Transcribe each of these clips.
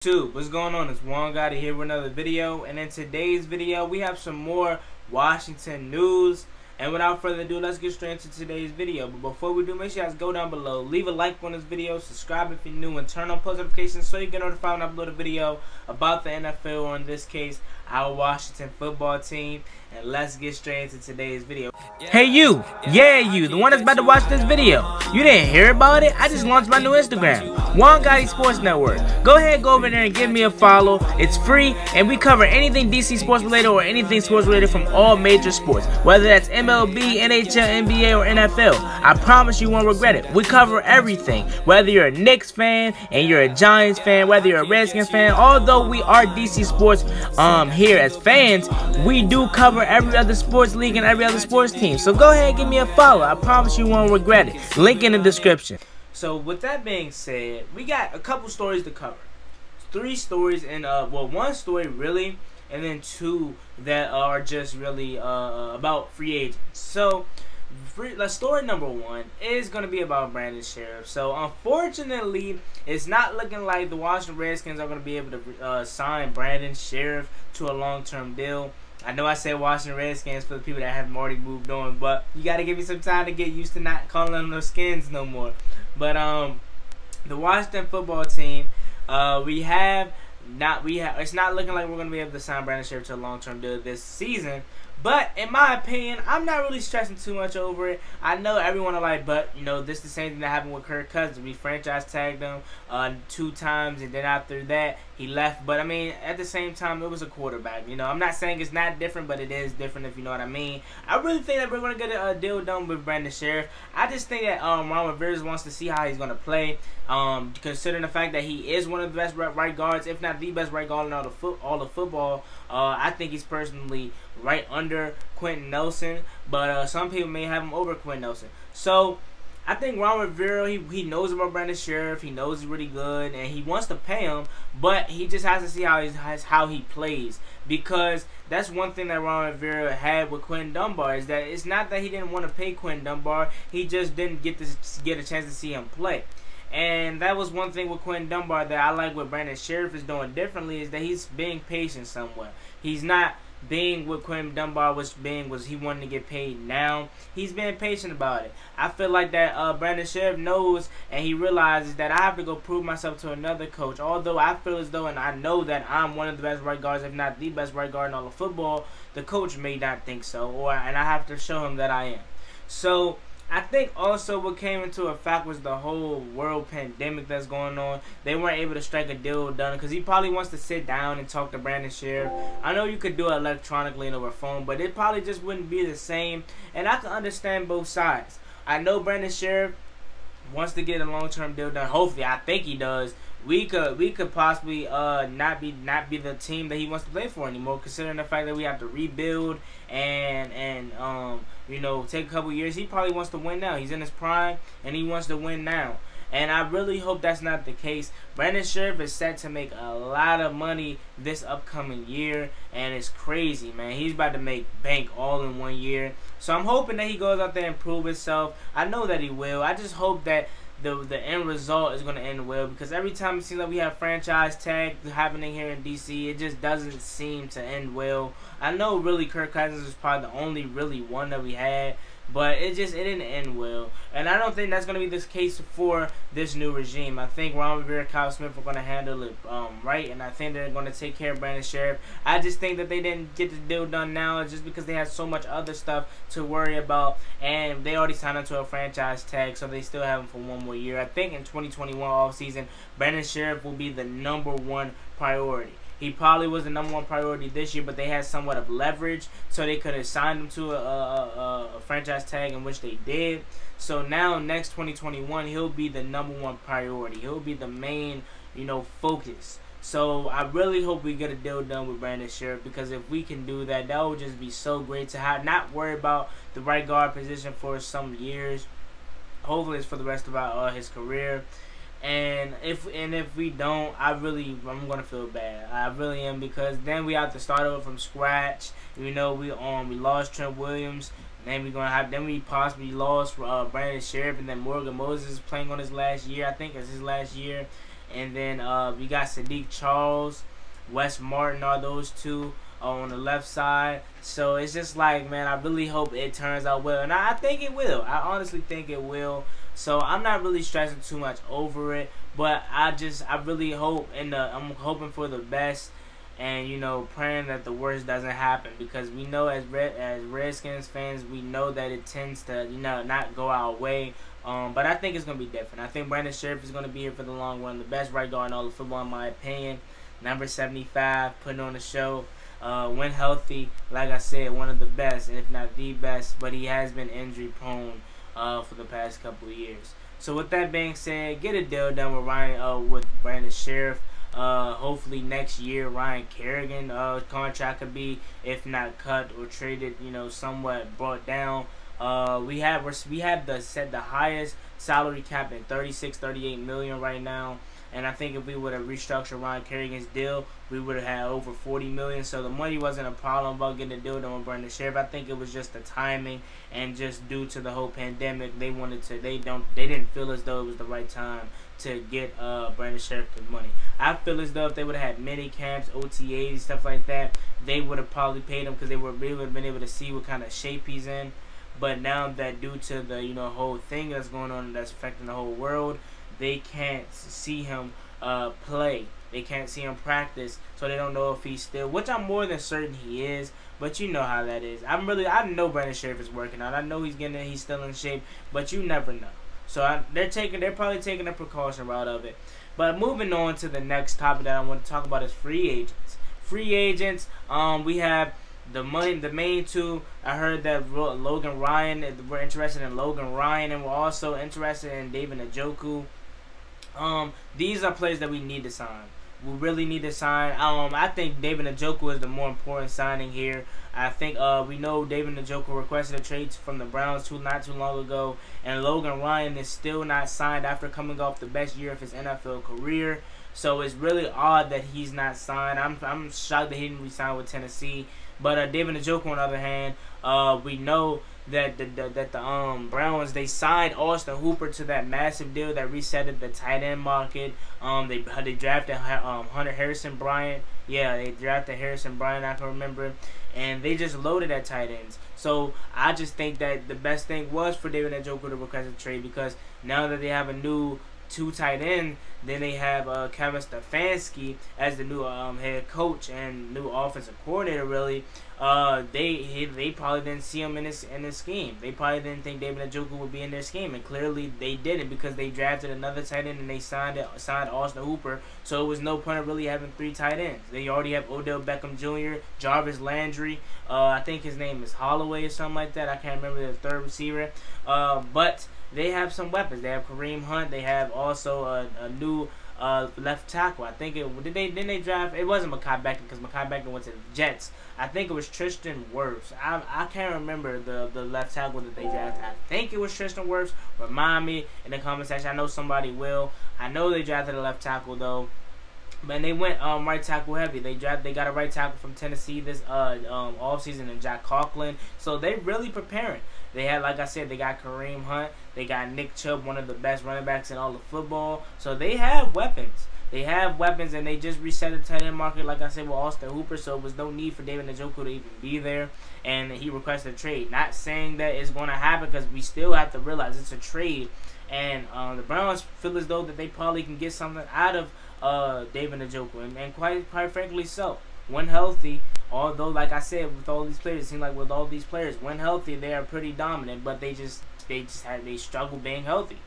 What's going on? It's Juan Gotti here with another video, and in today's video we have some more Washington news. And without further ado, let's get straight into today's video. But before we do, make sure you guys go down below, leave a like on this video, subscribe if you're new, and turn on post notifications so you get notified when I upload a video about the NFL, or in this case, our Washington football team. And let's get straight into today's video. Hey you, you, the one that's about to watch this video. You didn't hear about it? I just launched my new Instagram, Juan Gotti Sports Network. Go ahead, go over there and give me a follow. It's free, and we cover anything DC sports related or anything sports related from all major sports, whether that's MLB, NHL, NBA, or NFL. I promise you won't regret it. We cover everything, whether you're a Knicks fan and you're a Giants fan, whether you're a Redskins fan. Although we are DC sports here as fans, we do cover every other sports league and every other sports team. So go ahead and give me a follow. I promise you won't regret it. Link in the description. So with that being said, we got a couple stories to cover. 3 stories, and one story really, and then 2 that are just really about free agents. So story number 1 is going to be about Brandon Scherff. So unfortunately, it's not looking like the Washington Redskins are going to be able to sign Brandon Scherff to a long-term deal. I know I said Washington Redskins for the people that haven't already moved on, but you got to give me some time to get used to not calling them those skins no more. But the Washington football team, it's not looking like we're going to be able to sign Brandon Scherff to a long-term deal this season. But in my opinion, I'm not really stressing too much over it. I know everyone are like, but you know, this is the same thing that happened with Kirk Cousins. We franchise tagged him 2 times, and then after that he left. But I mean, at the same time, it was a quarterback. You know, I'm not saying it's not different, but it is different, if you know what I mean. I really think that we're gonna get a deal done with Brandon Scherff. I just think that Ron Rivera wants to see how he's gonna play, considering the fact that he is one of the best right guards, if not the best right guard in all of football. I think he's personally right under Quentin Nelson, but some people may have him over Quentin Nelson. So I think Ron Rivera, he knows about Brandon Scherff. He knows he's really good, and he wants to pay him, but he just has to see how he plays, because that's one thing that Ron Rivera had with Quentin Dunbar, is that it's not that he didn't want to pay Quentin Dunbar, he just didn't get a chance to see him play. And that was one thing with Quentin Dunbar that I like what Brandon Scherff is doing differently, is that he's being patient somewhat. He's not being what Quentin Dunbar was he wanted to get paid now. He's being patient about it. I feel like that Brandon Scherff knows, and he realizes that I have to go prove myself to another coach. Although I feel as though, and I know that I'm one of the best right guards, if not the best right guard in all of football, the coach may not think so, and I have to show him that I am. So I think also what came into effect was the whole world pandemic that's going on. They weren't able to strike a deal done because he probably wants to sit down and talk to Brandon Scherff. I know you could do it electronically and over phone, but it probably just wouldn't be the same. And I can understand both sides. I know Brandon Scherff wants to get a long-term deal done. Hopefully, I think he does. We could possibly not be the team that he wants to play for anymore, considering the fact that we have to rebuild and you know, take a couple years. He probably wants to win now. He's in his prime, and he wants to win now. And I really hope that's not the case. Brandon Scherff is set to make a lot of money this upcoming year, and it's crazy, man. He's about to make bank all in 1 year. So I'm hoping that he goes out there and prove himself. I know that he will. I just hope that the end result is going to end well, because every time it seems like we have franchise tag happening here in DC, it just doesn't seem to end well. I know really Kirk Cousins is probably the only really one that we had, but it didn't end well. And I don't think that's going to be this case for this new regime. I think Ron Rivera and Kyle Smith are going to handle it right, and I think they're going to take care of Brandon Scherff. I just think that they didn't get the deal done now just because they had so much other stuff to worry about, and they already signed into a franchise tag, so they still have him for 1 more year. I think in 2021 offseason, Brandon Scherff will be the #1 priority. He probably was the #1 priority this year, but they had somewhat of leverage, so they could have signed him to a franchise tag, in which they did. So now, next 2021, he'll be the #1 priority. He'll be the main, you know, focus. So I really hope we get a deal done with Brandon Scherff, because if we can do that, that would just be so great to have. Not worry about the right guard position for some years. Hopefully, it's for the rest of his career. And if we don't, I'm gonna feel bad. I really am, because then we have to start over from scratch. You know, we lost Trent Williams, and then we possibly lost Brandon Scherff, and then Morgan Moses is playing on his last year. I think it's his last year. And then we got Sadiq Charles, Wes Martin, are those two on the left side. So it's just like, man, I really hope it turns out well, and I think it will. I honestly think it will. So I'm not really stressing too much over it, but I really hope, and I'm hoping for the best, and you know, praying that the worst doesn't happen, because we know as Redskins fans, we know that it tends to, you know, not go our way. But I think it's gonna be different. I think Brandon Scherff is gonna be here for the long run, the best right guard in all of football, in my opinion. Number 75, putting on the show. When healthy, like I said, one of the best, if not the best. But he has been injury prone for the past couple of years. So with that being said, get a deal done with Brandon Scherff. Hopefully next year Ryan Kerrigan contract could be, if not cut or traded, you know, somewhat brought down. We have the highest salary cap in 38 million right now. And I think if we would have restructured Ryan Kerrigan's deal, we would have had over 40 million. So the money wasn't a problem about getting a deal done with Brandon Scherff. I think it was just the timing, and just due to the whole pandemic, they didn't feel as though it was the right time to get Brandon Scherff the money. I feel as though if they would have had mini camps, OTAs, stuff like that, they would have probably paid him, because they would have been able to see what kind of shape he's in. But now that due to the, you know, whole thing that's going on that's affecting the whole world, they can't see him play. They can't see him practice, so they don't know if he's still, which I'm more than certain he is. But you know how that is. I know Brandon Scherff is working out. I know he's still in shape, but you never know. So they're probably taking a precaution route of it. But moving on to the next topic that I want to talk about is free agents. Free agents. We have the main two. I heard that Logan Ryan. We're interested in Logan Ryan, and we're also interested in David Njoku. These are players that we need to sign. We really need to sign. I think David Njoku is the more important signing here. I think we know David Njoku requested a trade from the Browns not too long ago, and Logan Ryan is still not signed after coming off the best year of his NFL career. So it's really odd that he's not signed. I'm shocked that he didn't re-sign with Tennessee. But David Njoku, on the other hand, we know that the Browns, they signed Austin Hooper to that massive deal that resetted the tight end market. They drafted Hunter Harrison Bryant. Yeah, they drafted Harrison Bryant, I can remember. And they just loaded at tight ends. So I just think that the best thing was for David Njoku to request a trade, because now that they have a new 2 tight end, then they have Kevin Stefanski as the new head coach and new offensive coordinator. Really, they probably didn't see him in this scheme. They probably didn't think David Njoku would be in their scheme, and clearly they didn't, because they drafted another tight end and they signed Austin Hooper. So it was no point of really having 3 tight ends. They already have Odell Beckham Jr., Jarvis Landry. I think his name is Holloway or something like that. I can't remember the third receiver. But they have some weapons. They have Kareem Hunt. They have also a new left tackle. I think didn't they draft? It wasn't Mekhi Becton, because Mekhi Becton went to the Jets. I think it was Tristan Wirfs. I can't remember the left tackle that they drafted. I think it was Tristan Wirfs. Remind me in the comment section. I know somebody will. I know they drafted a left tackle though. But they went right tackle heavy. They got a right tackle from Tennessee this offseason, in Jack Conklin. So they really preparing. They had, like I said, they got Kareem Hunt. They got Nick Chubb, one of the best running backs in all of football. So they have weapons. They have weapons, and they just reset the tight end market, like I said, with Austin Hooper. So there was no need for David Njoku to even be there. And he requested a trade. Not saying that it's going to happen, because we still have to realize it's a trade. And the Browns feel as though that they probably can get something out of David Njoku, and quite frankly so. When healthy, although like I said, with all these players, it seems like with all these players, when healthy, they are pretty dominant, but they struggle being healthy.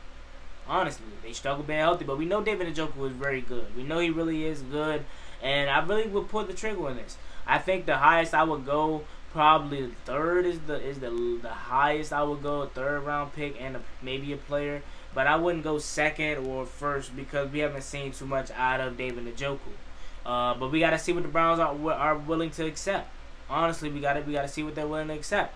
Honestly, they struggle being healthy. But we know David Njoku is very good. We know he really is good, and I really would pull the trigger on this. I think the highest I would go, probably third is the highest I would go, a 3rd round pick and maybe a player. But I wouldn't go 2nd or 1st, because we haven't seen too much out of David Njoku. But we got to see what the Browns are willing to accept. Honestly, we got to see what they're willing to accept.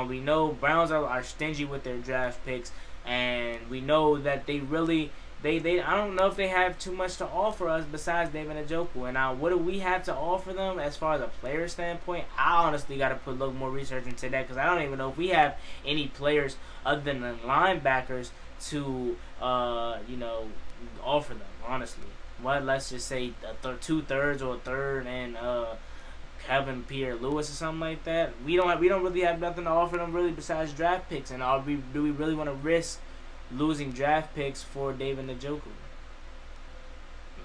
We know Browns are stingy with their draft picks, and we know that they really I don't know if they have too much to offer us besides David Njoku. And now, what do we have to offer them as far as a player standpoint? I honestly got to put a little more research into that, because I don't even know if we have any players other than the linebackers to offer them, honestly. let's just say 2/3 or a third, and Kevin Pierre-Louis or something like that. We don't really have nothing to offer them really besides draft picks. And do we really want to risk losing draft picks for David Njoku?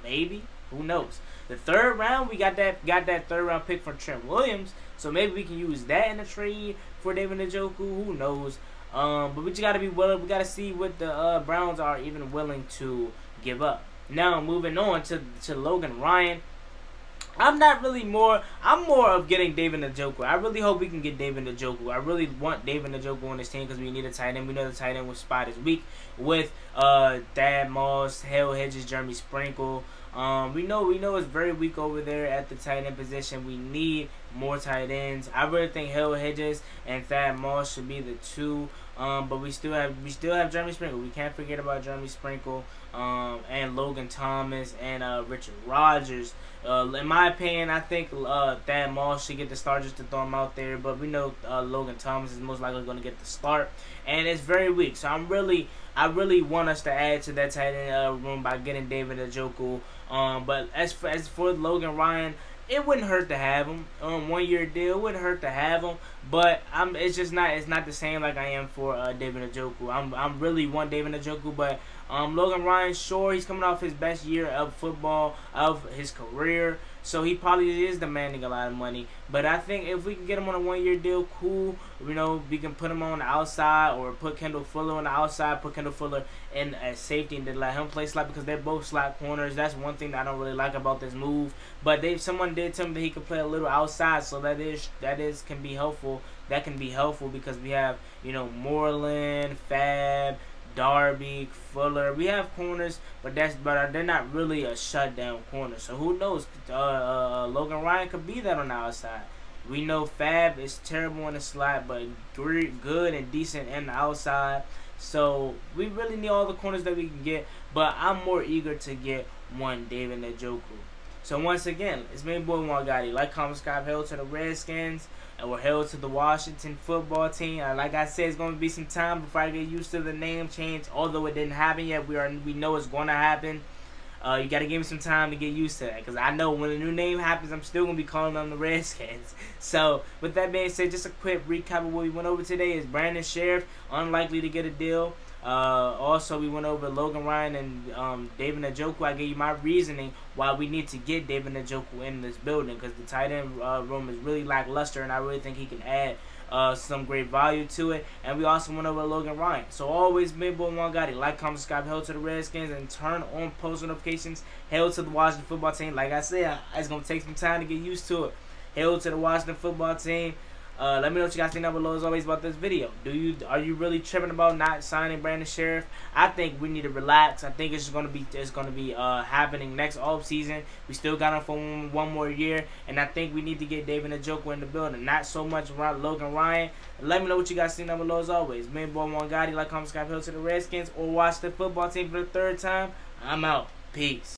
Maybe. Who knows? The third round, we got that third round pick for Trent Williams, so maybe we can use that in a trade for David Njoku. Who knows? But we just gotta be willing. We gotta see what the Browns are even willing to give up. Now moving on to Logan Ryan. I'm more of getting David Njoku. I really hope we can get David Njoku. I really want David Njoku on this team because we need a tight end. We know the tight end spot is weak with Thad Moss, Hale Hedges, Jeremy Sprinkle. We know it's very weak over there at the tight end position. We need more tight ends. I really think Hale Hedges and Thad Moss should be the two. But we still have Jeremy Sprinkle. We can't forget about Jeremy Sprinkle, and Logan Thomas and Richard Rodgers. In my opinion, I think Thad Moss should get the start just to throw him out there. But we know Logan Thomas is most likely going to get the start, and it's very weak. So I really want us to add to that tight end room by getting David Njoku. But as for Logan Ryan, it wouldn't hurt to have him. 1 year deal, it wouldn't hurt to have him. But it's not the same like I am for David Njoku. I'm really want David Njoku, but Logan Ryan, sure, he's coming off his best year of football of his career, so he probably is demanding a lot of money. But I think if we can get him on a 1 year deal, cool. You know, we can put him on the outside or put Kendall Fuller on the outside, put Kendall Fuller in at safety and then let him play slot because they're both slot corners. That's one thing that I don't really like about this move. But someone did tell me that he could play a little outside, so that can be helpful. That can be helpful because we have, you know, Moreland, Fab, Darby, Fuller. We have corners, but they're not really a shutdown corner. So who knows? Logan Ryan could be that on the outside. We know Fab is terrible in the slot, but good and decent in the outside. So we really need all the corners that we can get. But I'm more eager to get one David Njoku. So once again, it's me, boy Juan Gotti. Like, comment, subscribe, held to the Redskins, and we're held to the Washington football team. Like I said, it's going to be some time before I get used to the name change. Although it didn't happen yet, we know it's going to happen. You got to give me some time to get used to that, because I know when a new name happens, I'm still going to be calling them the Redskins. So with that being said, just a quick recap of what we went over today is Brandon Scherff, unlikely to get a deal. Also, we went over Logan Ryan and David Njoku. I gave you my reasoning why we need to get David Njoku in this building, because the tight end room is really lackluster, and I really think he can add some great value to it. And we also went over Logan Ryan. So always, big boy Juan Gotti. Like, comment, subscribe, held to the Redskins, and turn on post notifications. Held to the Washington football team. Like I said, it's gonna take some time to get used to it. Held to the Washington football team. Let me know what you guys think down below as always about this video. Are you really tripping about not signing Brandon Scherff? I think we need to relax. I think it's gonna be happening next off season. We still got him for one more year, and I think we need to get David Njoku in the building. Not so much around Logan Ryan. Let me know what you guys think down below as always. Me and boy Juan Gotti. Like, comment, subscribe, held to the Redskins, or watch the football team for the third time. I'm out. Peace.